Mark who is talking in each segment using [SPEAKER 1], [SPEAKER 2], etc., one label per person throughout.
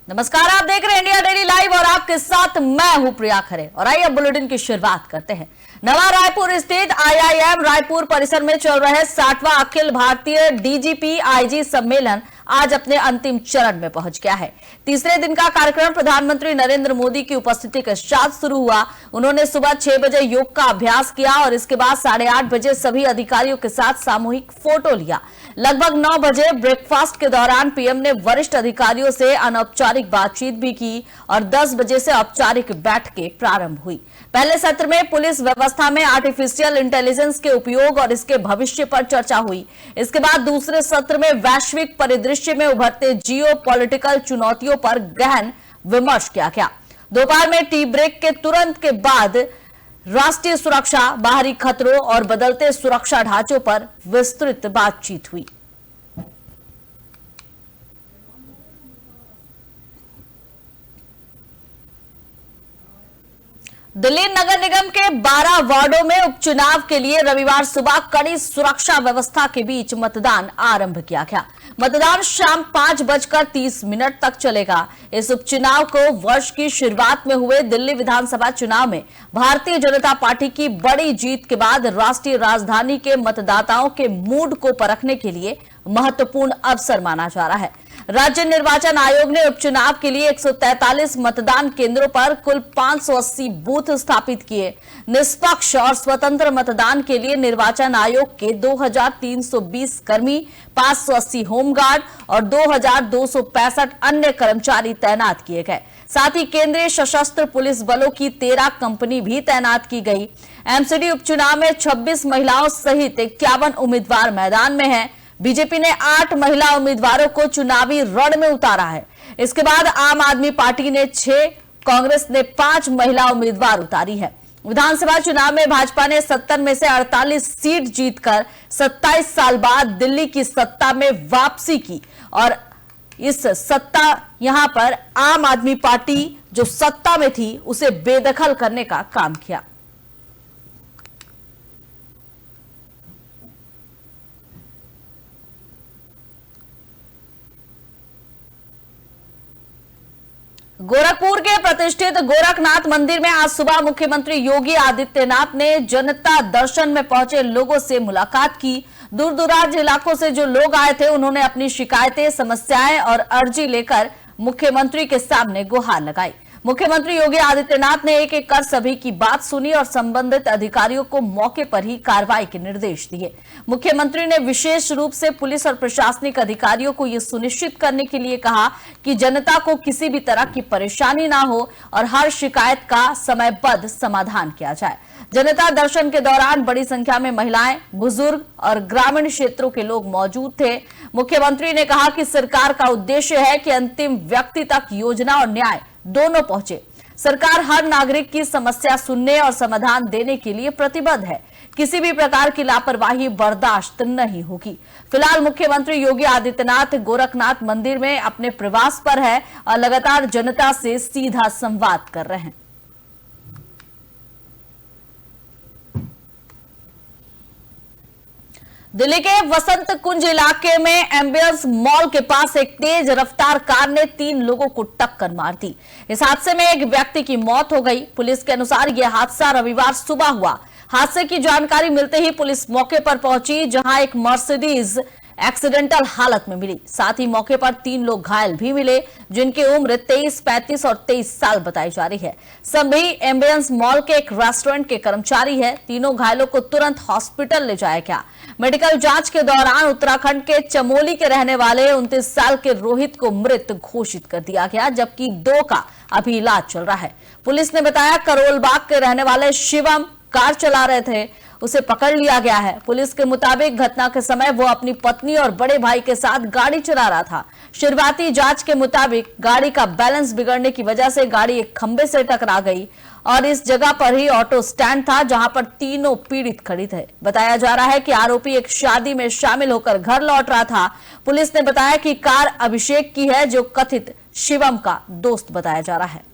[SPEAKER 1] नमस्कार, आप देख रहे हैं इंडिया डेली लाइव और आपके साथ मैं हूं प्रिया खरे। और आइए बुलेटिन की शुरुआत करते हैं। नवा रायपुर स्थित आईआईएम रायपुर परिसर में चल रहे 60वां अखिल भारतीय डीजीपी आईजी सम्मेलन आज अपने अंतिम चरण में पहुंच गया है। तीसरे दिन का कार्यक्रम प्रधानमंत्री नरेंद्र मोदी की उपस्थिति के साथ शुरू हुआ। उन्होंने सुबह 6 बजे योग का अभ्यास किया और इसके बाद 8:30 बजे सभी अधिकारियों के साथ सामूहिक फोटो लिया। लगभग 9 बजे ब्रेकफास्ट के दौरान पीएम ने वरिष्ठ अधिकारियों से अनौपचारिक बातचीत भी की और 10 बजे से औपचारिक बैठकें प्रारंभ हुई। पहले सत्र में पुलिस व्यवस्था में आर्टिफिशियल इंटेलिजेंस के उपयोग और इसके भविष्य पर चर्चा हुई। इसके बाद दूसरे सत्र में वैश्विक परिदृश्य में उभरते जियो पॉलिटिकल चुनौतियों पर गहन विमर्श किया गया। दोपहर में टी ब्रेक के तुरंत के बाद राष्ट्रीय सुरक्षा, बाहरी खतरों और बदलते सुरक्षा ढांचों पर विस्तृत बातचीत हुई। दिल्ली नगर निगम के 12 वार्डों में उपचुनाव के लिए रविवार सुबह कड़ी सुरक्षा व्यवस्था के बीच मतदान आरंभ किया गया। मतदान शाम 5:30 तक चलेगा। इस उपचुनाव को वर्ष की शुरुआत में हुए दिल्ली विधानसभा चुनाव में भारतीय जनता पार्टी की बड़ी जीत के बाद राष्ट्रीय राजधानी के मतदाताओं के मूड को परखने के लिए महत्वपूर्ण अवसर माना जा रहा है। राज्य निर्वाचन आयोग ने उपचुनाव के लिए 143 मतदान केंद्रों पर कुल 580 बूथ स्थापित किए। निष्पक्ष और स्वतंत्र मतदान के लिए निर्वाचन आयोग के 2320 कर्मी, 580 होमगार्ड और 2265 अन्य कर्मचारी तैनात किए गए। साथ ही केंद्रीय सशस्त्र पुलिस बलों की 13 कंपनी भी तैनात की गई। एमसीडी उपचुनाव में 26 महिलाओं सहित 51 उम्मीदवार मैदान में हैं। बीजेपी ने 8 महिला उम्मीदवारों को चुनावी रण में उतारा है। इसके बाद आम आदमी पार्टी ने 6, कांग्रेस ने 5 महिला उम्मीदवार उतारी है। विधानसभा चुनाव में भाजपा ने 70 में से 48 सीट जीतकर 27 साल बाद दिल्ली की सत्ता में वापसी की और इस सत्ता यहां पर आम आदमी पार्टी जो सत्ता में थी उसे बेदखल करने का काम किया। गोरखपुर के प्रतिष्ठित गोरखनाथ मंदिर में आज सुबह मुख्यमंत्री योगी आदित्यनाथ ने जनता दर्शन में पहुंचे लोगों से मुलाकात की। दूर दराज इलाकों से जो लोग आए थे उन्होंने अपनी शिकायतें, समस्याएं और अर्जी लेकर मुख्यमंत्री के सामने गुहार लगाई। मुख्यमंत्री योगी आदित्यनाथ ने एक एक कर सभी की बात सुनी और संबंधित अधिकारियों को मौके पर ही कार्रवाई के निर्देश दिए। मुख्यमंत्री ने विशेष रूप से पुलिस और प्रशासनिक अधिकारियों को यह सुनिश्चित करने के लिए कहा कि जनता को किसी भी तरह की परेशानी ना हो और हर शिकायत का समयबद्ध समाधान किया जाए। जनता दर्शन के दौरान बड़ी संख्या में महिलाएं, बुजुर्ग और ग्रामीण क्षेत्रों के लोग मौजूद थे। मुख्यमंत्री ने कहा कि सरकार का उद्देश्य है कि अंतिम व्यक्ति तक योजना और न्याय दोनों पहुंचे। सरकार हर नागरिक की समस्या सुनने और समाधान देने के लिए प्रतिबद्ध है। किसी भी प्रकार की लापरवाही बर्दाश्त नहीं होगी। फिलहाल मुख्यमंत्री योगी आदित्यनाथ गोरखनाथ मंदिर में अपने प्रवास पर है और लगातार जनता से सीधा संवाद कर रहे हैं। दिल्ली के वसंत कुंज इलाके में एम्बियंस मॉल के पास एक तेज रफ्तार कार ने 3 लोगों को टक्कर मार दी। इस हादसे में एक व्यक्ति की मौत हो गई। पुलिस के अनुसार यह हादसा रविवार सुबह हुआ। हादसे की जानकारी मिलते ही पुलिस मौके पर पहुंची, जहां एक मर्सिडीज एक्सीडेंटल हालत में मिली। साथ ही मौके पर 3 लोग घायल भी मिले, जिनकी उम्र 23, 35 और 23 साल बताई जा रही है। सभी एम्बियंस मॉल के एक रेस्टोरेंट के कर्मचारी है। तीनों घायलों को तुरंत हॉस्पिटल ले जाया गया। मेडिकल जांच के दौरान उत्तराखंड के चमोली के रहने वाले 29 साल के रोहित को मृत घोषित कर दिया गया, जबकि 2 का अभी इलाज चल रहा है। पुलिस ने बताया करोल बाग के रहने वाले शिवम कार चला रहे थे, उसे पकड़ लिया गया है। पुलिस के मुताबिक घटना के समय वो अपनी पत्नी और बड़े भाई के साथ गाड़ी चला रहा था। शुरुआती जांच के मुताबिक गाड़ी का बैलेंस बिगड़ने की वजह से गाड़ी एक खंबे से टकरा गई और इस जगह पर ही ऑटो स्टैंड था, जहां पर तीनों पीड़ित खड़ी थे। बताया जा रहा है कि आरोपी एक शादी में शामिल होकर घर लौट रहा था। पुलिस ने बताया कि कार अभिषेक की है, जो कथित शिवम का दोस्त बताया जा रहा है।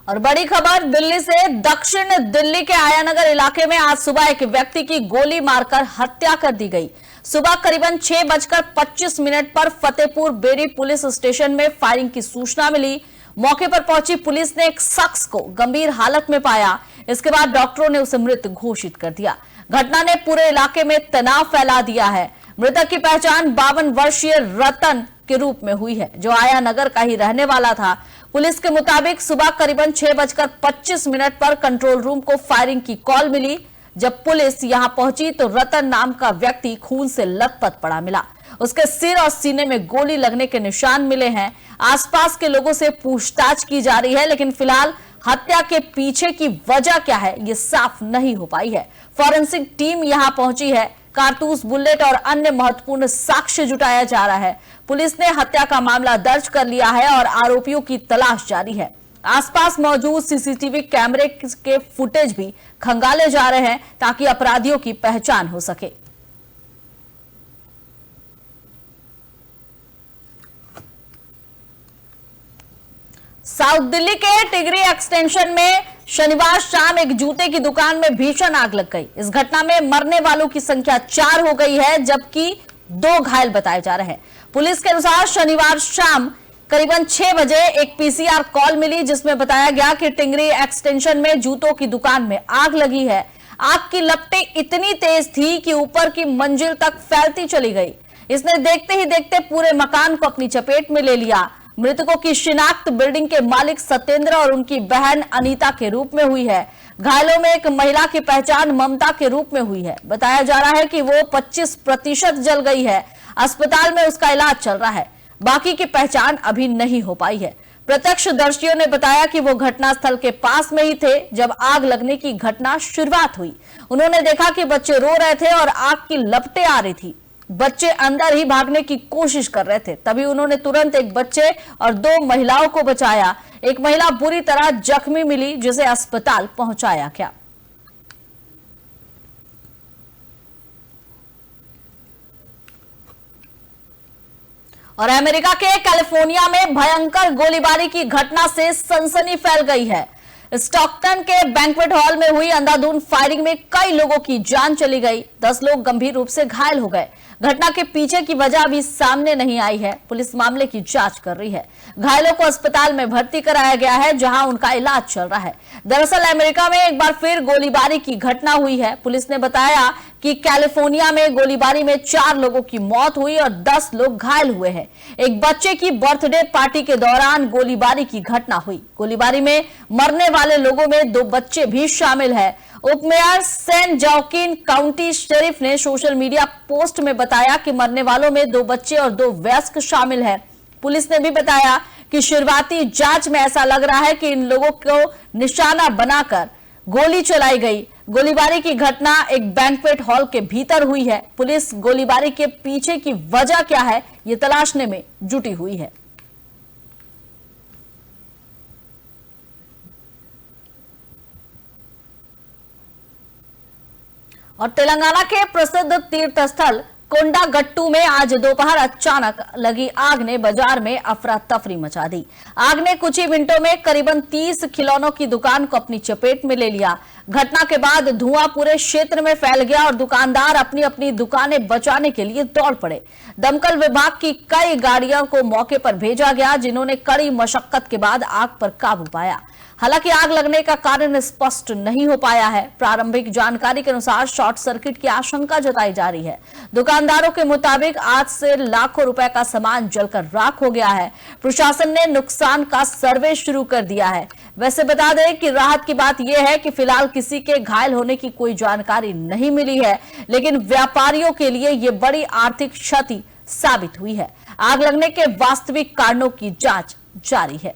[SPEAKER 1] और बड़ी खबर दिल्ली से। दक्षिण दिल्ली के आयानगर इलाके में आज सुबह एक व्यक्ति की गोली मारकर हत्या कर दी गई। सुबह करीबन 6:25 पर फतेहपुर बेरी पुलिस स्टेशन में फायरिंग की सूचना मिली। मौके पर पहुंची पुलिस ने एक शख्स को गंभीर हालत में पाया। इसके बाद डॉक्टरों ने उसे मृत घोषित कर दिया। घटना ने पूरे इलाके में तनाव फैला दिया है। मृतक की पहचान 52 वर्षीय रतन के रूप में हुई है, जो आयानगर का ही रहने वाला था। पुलिस के मुताबिक सुबह करीबन 6:25 पर कंट्रोल रूम को फायरिंग की कॉल मिली। जब पुलिस यहां पहुंची तो रतन नाम का व्यक्ति खून से लथपथ पड़ा मिला। उसके सिर और सीने में गोली लगने के निशान मिले हैं। आसपास के लोगों से पूछताछ की जा रही है, लेकिन फिलहाल हत्या के पीछे की वजह क्या है ये साफ नहीं हो पाई है। फॉरेंसिक टीम यहां पहुंची है। कारतूस, बुलेट और अन्य महत्वपूर्ण साक्ष्य जुटाया जा रहा है। पुलिस ने हत्या का मामला दर्ज कर लिया है और आरोपियों की तलाश जारी है। आसपास मौजूद सीसीटीवी कैमरे के फुटेज भी खंगाले जा रहे हैं ताकि अपराधियों की पहचान हो सके। साउथ दिल्ली के टिगरी एक्सटेंशन में शनिवार शाम एक जूते की दुकान में भीषण आग लग गई। इस घटना में मरने वालों की संख्या 4 हो गई है, जबकि 2 घायल बताए जा रहे हैं। पुलिस के अनुसार शनिवार शाम करीबन 6 बजे एक पीसीआर कॉल मिली, जिसमें बताया गया कि टिंगरी एक्सटेंशन में जूतों की दुकान में आग लगी है। आग की लपटें इतनी तेज थी कि ऊपर की मंजिल तक फैलती चली गई। इसने देखते ही देखते पूरे मकान को अपनी चपेट में ले लिया। मृतकों की शिनाख्त बिल्डिंग के मालिक सत्येंद्र और उनकी बहन अनीता के रूप में हुई है। घायलों में एक महिला की पहचान ममता के रूप में हुई है। बताया जा रहा है कि वो 25% जल गई है। अस्पताल में उसका इलाज चल रहा है। बाकी की पहचान अभी नहीं हो पाई है। प्रत्यक्षदर्शियों ने बताया कि वो घटनास्थल के पास में ही थे जब आग लगने की घटना शुरुआत हुई। उन्होंने देखा कि बच्चे रो रहे थे और आग की लपटें आ रही थी। बच्चे अंदर ही भागने की कोशिश कर रहे थे। तभी उन्होंने तुरंत एक बच्चे और 2 महिलाओं को बचाया। एक महिला बुरी तरह जख्मी मिली, जिसे अस्पताल पहुंचाया गया। और अमेरिका के कैलिफोर्निया में भयंकर गोलीबारी की घटना से सनसनी फैल गई है। स्टॉकटन के बैंक्वेट हॉल में हुई अंधाधुंध फायरिंग में कई लोगों की जान चली गई। 10 लोग गंभीर रूप से घायल हो गए। घटना के पीछे की वजह अभी सामने नहीं आई है। पुलिस मामले की जांच कर रही है। घायलों को अस्पताल में भर्ती कराया गया है, जहां उनका इलाज चल रहा है। दरअसल अमेरिका में एक बार फिर गोलीबारी की घटना हुई है। पुलिस ने बताया कि कैलिफोर्निया में गोलीबारी में 4 लोगों की मौत हुई और 10 लोग घायल हुए हैं। एक बच्चे की बर्थडे पार्टी के दौरान गोलीबारी की घटना हुई। गोलीबारी में मरने वाले लोगों में 2 बच्चे भी शामिल हैं। उप mayor San Joaquin County sheriff ने सोशल मीडिया पोस्ट में बताया कि मरने वालों में 2 बच्चे और 2 वयस्क शामिल हैं। पुलिस ने भी बताया कि शुरुआती जांच में ऐसा लग रहा है कि इन लोगों को निशाना बनाकर गोली चलाई गई। गोलीबारी की घटना एक बैंक्वेट हॉल के भीतर हुई है। पुलिस गोलीबारी के पीछे की वजह क्या है ये तलाशने में जुटी हुई है। और तेलंगाना के प्रसिद्ध तीर्थ स्थल कोंडागट्टू में आज दोपहर अचानक लगी आग ने बाजार में अफरा तफरी मचा दी। आग ने कुछ ही मिनटों में करीबन 30 खिलौनों की दुकान को अपनी चपेट में ले लिया। घटना के बाद धुआं पूरे क्षेत्र में फैल गया और दुकानदार अपनी अपनी दुकानें बचाने के लिए दौड़ पड़े। दमकल विभाग की कई गाड़ियों को मौके पर भेजा गया, जिन्होंने कड़ी मशक्कत के बाद आग पर काबू पाया। हालांकि आग लगने का कारण स्पष्ट नहीं हो पाया है। प्रारंभिक जानकारी के अनुसार शॉर्ट सर्किट की आशंका जताई जा रही है। दुकानदारों के मुताबिक आग से लाखों रुपए का सामान जलकर राख हो गया है। प्रशासन ने नुकसान का सर्वे शुरू कर दिया है। वैसे बता दें कि राहत की बात यह है कि फिलहाल किसी के घायल होने की कोई जानकारी नहीं मिली है, लेकिन व्यापारियों के लिए यह बड़ी आर्थिक क्षति साबित हुई है। आग लगने के वास्तविक कारणों की जांच जारी है।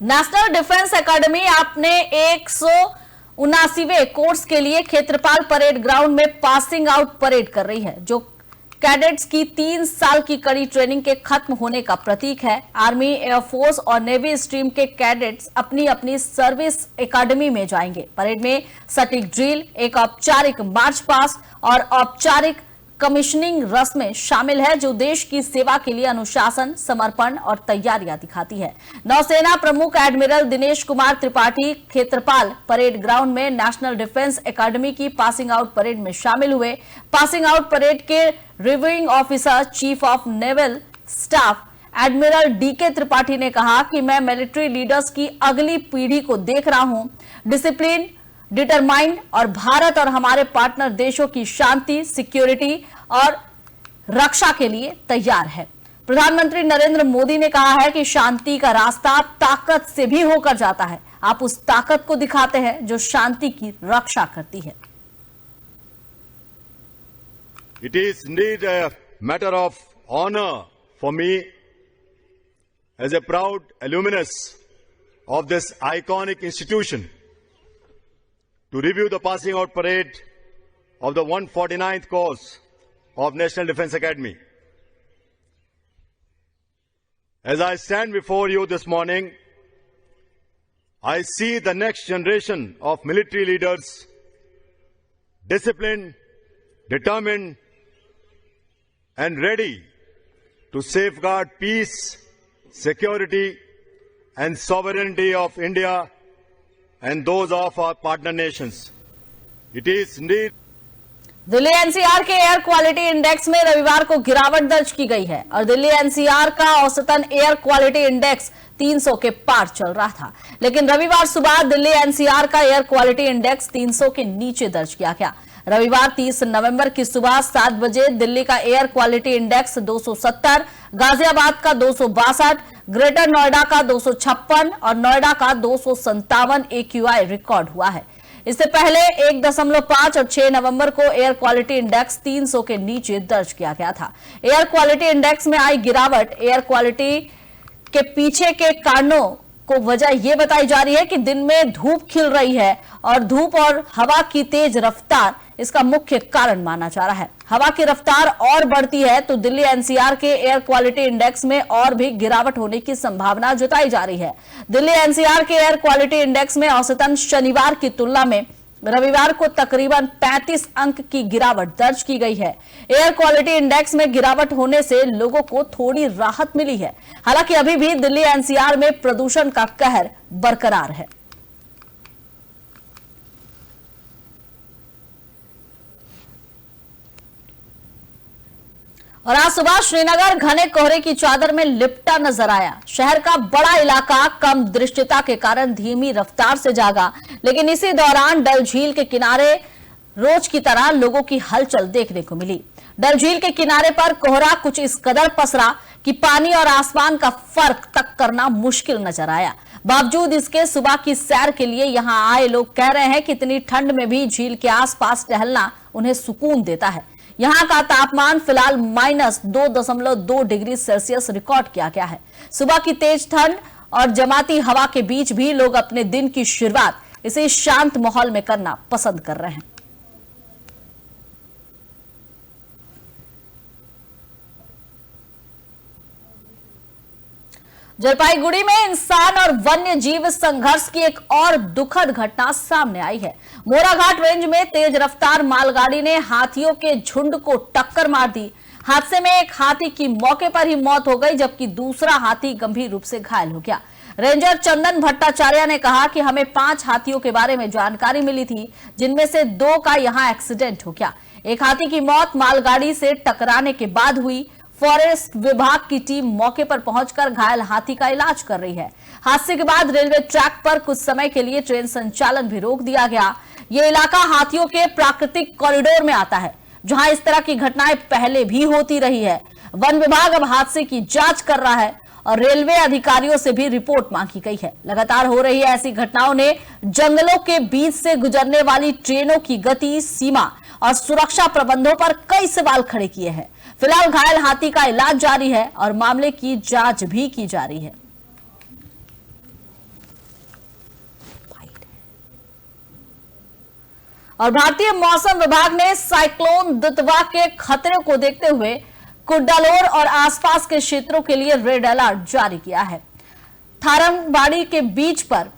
[SPEAKER 1] नेशनल डिफेंस एकेडमी अपने 179वें कोर्स के लिए क्षेत्रपाल परेड ग्राउंड में पासिंग आउट परेड कर रही है, जो कैडेट्स की 3 साल की कड़ी ट्रेनिंग के खत्म होने का प्रतीक है। आर्मी, एयरफोर्स और नेवी स्ट्रीम के कैडेट्स अपनी अपनी सर्विस एकेडमी में जाएंगे। परेड में सटीक ड्रिल, एक औपचारिक मार्च पास्ट और औपचारिक कमीशनिंग रस्म में शामिल है, जो देश की सेवा के लिए अनुशासन, समर्पण और तैयारियां दिखाती है। नौसेना प्रमुख admiral Dinesh Kumar Tripathi Kshetrapal parade ground में नेशनल डिफेंस एकेडमी की पासिंग आउट परेड में शामिल हुए। पासिंग आउट परेड के reviewing officer chief of naval staff admiral DK Tripathi ने कहा कि मैं मिलिट्री लीडर्स की अगली पीढ़ी को देख रहा हूं, डिसिप्लिन, डिटरमाइंड और भारत और हमारे पार्टनर देशों की शांति, सिक्योरिटी और रक्षा के लिए तैयार है। प्रधानमंत्री नरेंद्र मोदी ने कहा है कि शांति का रास्ता ताकत से भी होकर जाता है। आप उस ताकत को दिखाते हैं जो शांति की रक्षा करती है।
[SPEAKER 2] It is indeed a matter of honor for me as a proud alumnus of this iconic institution to review the passing out parade of the 149th course of National Defence Academy. As I stand before you this morning, I see the next generation of military leaders, disciplined, determined, and ready to safeguard peace, security, and sovereignty of India and those of our partner nations. It is indeed.
[SPEAKER 1] Delhi NCR के air quality index में रविवार को गिरावट दर्ज की गई है और दिल्ली एनसीआर का औसतन एयर क्वालिटी इंडेक्स 300 के पार चल रहा था, लेकिन रविवार सुबह दिल्ली एनसीआर का एयर क्वालिटी इंडेक्स 300 के नीचे दर्ज किया गया। रविवार 30 नवंबर की सुबह 7 बजे दिल्ली का एयर क्वालिटी इंडेक्स 270, गाजियाबाद का 262, ग्रेटर नोएडा का 256 और नोएडा का 257 AQI रिकॉर्ड हुआ है। इससे पहले 1.5 और 6 नवंबर को एयर क्वालिटी इंडेक्स 300 के नीचे दर्ज किया गया था। एयर क्वालिटी इंडेक्स में आई गिरावट एयर क्वालिटी के पीछे के कारणों को वजह यह बताई जा रही है कि दिन में धूप खिल रही है और धूप और हवा की तेज रफ्तार इसका मुख्य कारण माना जा रहा है। हवा की रफ्तार और बढ़ती है तो दिल्ली एनसीआर के एयर क्वालिटी इंडेक्स में और भी गिरावट होने की संभावना जताई जा रही है। दिल्ली एनसीआर के एयर क्वालिटी इंडेक्स में औसतन शनिवार की तुलना में रविवार को तकरीबन 35 अंक की गिरावट दर्ज की गई है। एयर क्वालिटी इंडेक्स में गिरावट होने से लोगों को थोड़ी राहत मिली है। हालांकि अभी भी दिल्ली एनसीआर में प्रदूषण का कहर बरकरार है। और आज सुबह श्रीनगर घने कोहरे की चादर में लिपटा नजर आया। शहर का बड़ा इलाका कम दृश्यता के कारण धीमी रफ्तार से जागा, लेकिन इसी दौरान डल झील के किनारे रोज की तरह लोगों की हलचल देखने को मिली। डल झील के किनारे पर कोहरा कुछ इस कदर पसरा कि पानी और आसमान का फर्क तक करना मुश्किल नजर आया। बावजूद इसके सुबह की सैर के लिए यहां आए लोग कह रहे हैं कि इतनी ठंड में भी झील के आसपास टहलना उन्हें सुकून देता है। यहां का तापमान फिलहाल -2.2 डिग्री सेल्सियस रिकॉर्ड किया गया है। सुबह की तेज ठंड और जमाती हवा के बीच भी लोग अपने दिन की शुरुआत इसे शांत माहौल में करना पसंद कर रहे हैं। जलपाईगुड़ी में इंसान और वन्य जीव संघर्ष की एक और दुखद घटना सामने आई है। मोराघाट रेंज में तेज रफ्तार मालगाड़ी ने हाथियों के झुंड को टक्कर मार दी। हादसे में एक हाथी की मौके पर ही मौत हो गई, जबकि दूसरा हाथी गंभीर रूप से घायल हो गया। रेंजर चंदन भट्टाचार्य ने कहा कि हमें 5 हाथियों के बारे में जानकारी मिली थी, जिनमें से 2 का यहां एक्सीडेंट हो गया। एक हाथी की मौत मालगाड़ी से टकराने के बाद हुई। फॉरेस्ट विभाग की टीम मौके पर पहुंचकर घायल हाथी का इलाज कर रही है। हादसे के बाद रेलवे ट्रैक पर कुछ समय के लिए ट्रेन संचालन भी रोक दिया गया। यह इलाका हाथियों के प्राकृतिक कॉरिडोर में आता है, जहां इस तरह की घटनाएं पहले भी होती रही है। वन विभाग अब हादसे की जांच कर रहा है और रेलवे अधिकारियों से भी रिपोर्ट मांगी गई है। लगातार हो रही ऐसी घटनाओं ने जंगलों के बीच से गुजरने वाली ट्रेनों की गति, सीमा और सुरक्षा प्रबंधों पर कई सवाल खड़े किए हैं। फिलहाल घायल हाथी का इलाज जारी है और मामले की जांच भी की जा रही है। और भारतीय मौसम विभाग ने साइक्लोन दितवा के खतरे को देखते हुए कुड्डालोर और आसपास के क्षेत्रों के लिए रेड अलर्ट जारी किया है। थारंगबाड़ी के बीच पर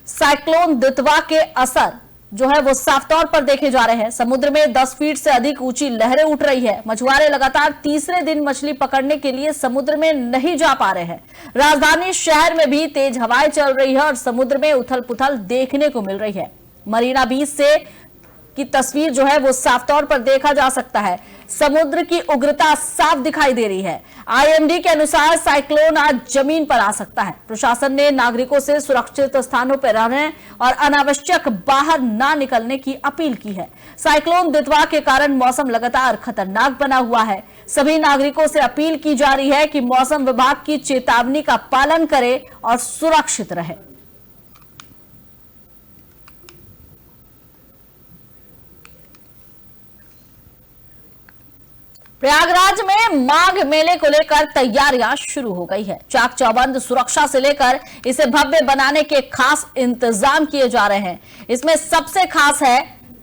[SPEAKER 1] साइक्लोन दितवा के असर जो है वो साफ तौर पर देखे जा रहे हैं। समुद्र में 10 फीट से अधिक ऊंची लहरें उठ रही है। मछुआरे लगातार तीसरे दिन मछली पकड़ने के लिए समुद्र में नहीं जा पा रहे हैं। राजधानी शहर में भी तेज हवाएं चल रही है और समुद्र में उथल पुथल देखने को मिल रही है। मरीना बीच से की तस्वीर जो है वो साफ तौर पर देखा जा सकता है। समुद्र की उग्रता साफ दिखाई दे रही है। आईएमडी के अनुसार साइक्लोन आज जमीन पर आ सकता है। प्रशासन ने नागरिकों से सुरक्षित स्थानों पर रहने और अनावश्यक बाहर ना निकलने की अपील की है। साइक्लोन दितवा के कारण मौसम लगातार खतरनाक बना हुआ है। सभी नागरिकों से अपील की जा रही है कि मौसम विभाग की चेतावनी का पालन करें और सुरक्षित रहे। प्रयागराज में माघ मेले को लेकर तैयारियां शुरू हो गई है। चाक चौबंद सुरक्षा से लेकर इसे भव्य बनाने के खास इंतजाम किए जा रहे हैं। इसमें सबसे खास है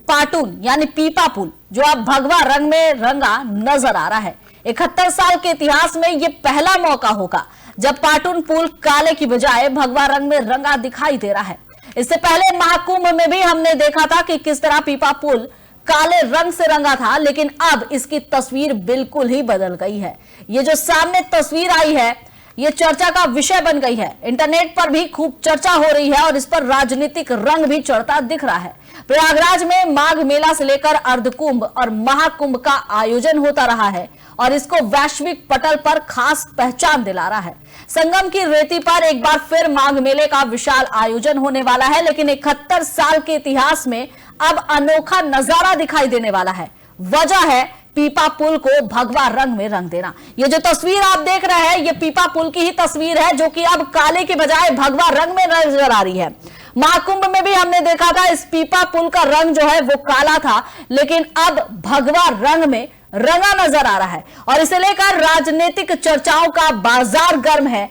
[SPEAKER 1] पाटून यानी पीपा पुल, जो अब भगवा रंग में रंगा नजर आ रहा है। 71 साल के इतिहास में यह पहला मौका होगा जब पाटून पुल काले की बजाय भगवा रंग में रंगा दिखाई दे रहा है। इससे पहले महाकुंभ में भी हमने देखा था कि किस तरह पीपा पुल काले रंग से रंगा था, लेकिन अब इसकी तस्वीर बिल्कुल ही बदल गई है। ये जो सामने तस्वीर आई है, ये चर्चा का विषय बन गई है। इंटरनेट पर भी खूब चर्चा हो रही है और इस पर राजनीतिक रंग भी चढ़ता दिख रहा है। प्रयागराज में माघ मेला से लेकर अर्धकुंभ और महाकुंभ का आयोजन होता रहा है और इसको वैश्विक पटल पर खास पहचान दिला रहा है। संगम की रेती पर एक बार फिर माघ मेले का विशाल आयोजन होने वाला है, लेकिन 71 साल के इतिहास में अब अनोखा नजारा दिखाई देने वाला है। वजह है पीपा पुल को भगवा रंग में रंग देना। ये जो तस्वीर आप देख रहे हैं, ये पीपा पुल की ही तस्वीर है, जो कि अब काले के बजाय भगवा रंग में नजर आ रही है। महाकुंभ में भी हमने देखा था इस पीपा पुल का रंग जो है वो काला था, लेकिन अब भगवा रंग में रंगा नजर आ रहा है और इसे लेकर राजनीतिक चर्चाओं का बाजार गर्म है।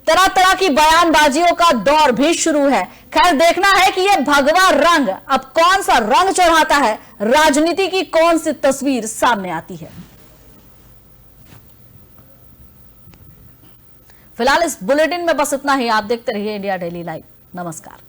[SPEAKER 1] तरह तरह की बयानबाजियों का दौर भी शुरू है। खैर, देखना है कि यह भगवा रंग अब कौन सा रंग चढ़ाता है, राजनीति की कौन सी तस्वीर सामने आती है। फिलहाल इस बुलेटिन में बस इतना ही। आप देखते रहिए इंडिया डेली लाइव। नमस्कार।